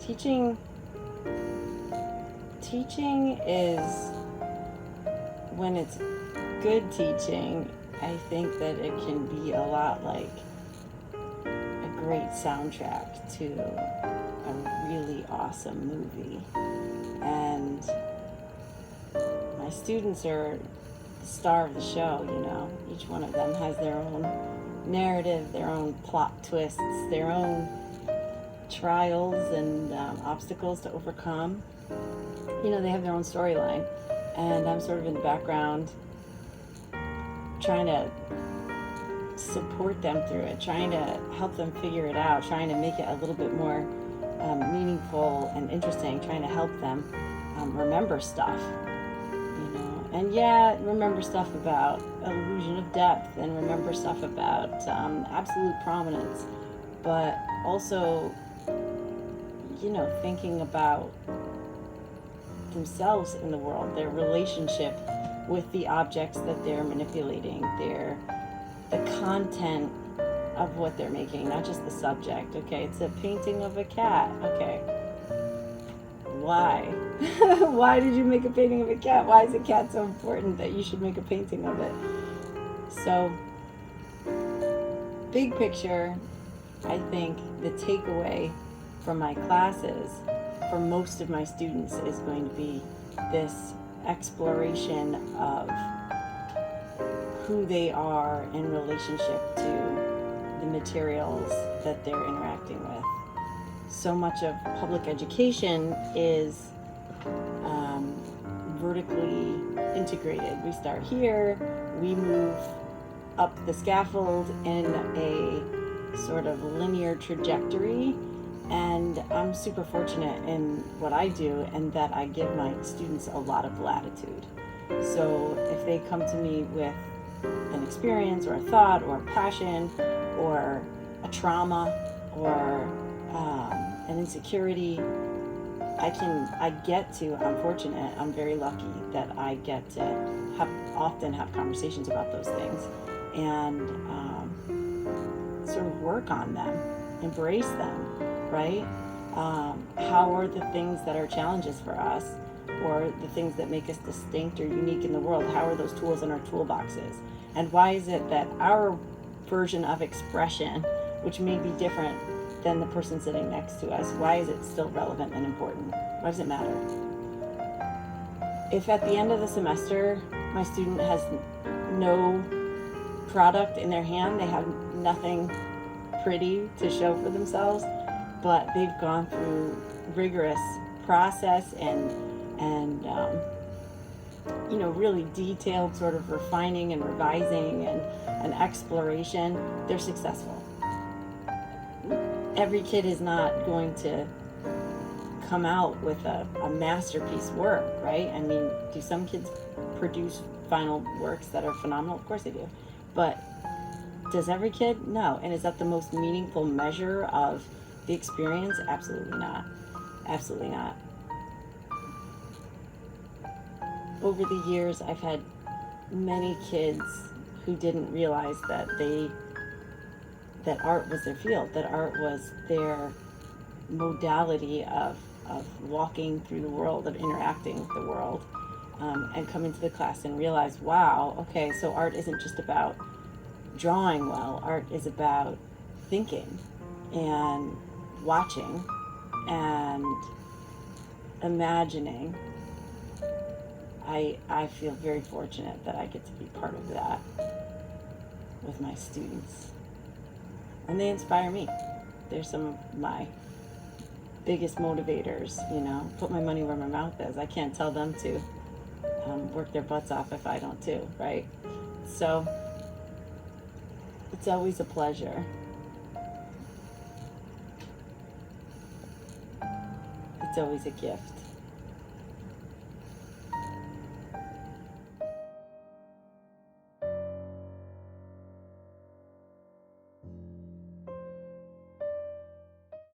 Teaching teaching is, when it's good teaching, I think that it can be a lot like a great soundtrack to a really awesome movie. And my students are the star of the show, you know. Each one of them has their own narrative, their own plot twists, their own trials and obstacles to overcome. You know, they have their own storyline, and I'm sort of in the background trying to support them through it, trying to help them figure it out, trying to make it a little bit more meaningful and interesting, trying to help them remember stuff, you know. And yeah, remember stuff about illusion of depth, and remember stuff about absolute prominence, but also, you know, thinking about themselves in the world, their relationship with the objects that they're manipulating, the content of what they're making, not just the subject. Okay, it's a painting of a cat. Okay, why? Why did you make a painting of a cat? Why is a cat so important that you should make a painting of it? So, big picture, I think the takeaway from my classes for most of my students is going to be this exploration of who they are in relationship to the materials that they're interacting with. So much of public education is vertically integrated. We start here, we move up the scaffold in a sort of linear trajectory, and I'm super fortunate in what I do, and that I give my students a lot of latitude. So if they come to me with an experience or a thought or a passion or a trauma or an insecurity, I'm fortunate, I'm very lucky that I get to often have conversations about those things and sort of work on them, embrace them, right? How are the things that are challenges for us, or the things that make us distinct or unique in the world, how are those tools in our toolboxes? And why is it that our version of expression, which may be different than the person sitting next to us, why is it still relevant and important? Why does it matter? If at the end of the semester my student has no product in their hand, they have nothing pretty to show for themselves, but they've gone through rigorous process and you know, really detailed sort of refining and revising and exploration, they're successful. Every kid is not going to come out with a masterpiece work, right? I mean, do some kids produce final works that are phenomenal? Of course they do. But does every kid? No. And is that the most meaningful measure of the experience? Absolutely not. Absolutely not. Over the years, I've had many kids who didn't realize that art was their field, that art was their modality of walking through the world, of interacting with the world, and come into the class and realize, wow, okay, so art isn't just about drawing well. Art is about thinking and watching and imagining. I feel very fortunate that I get to be part of that with my students. And they inspire me. They're some of my biggest motivators, you know. Put my money where my mouth is. I can't tell them to work their butts off if I don't too, right? So it's always a pleasure. It's always a gift.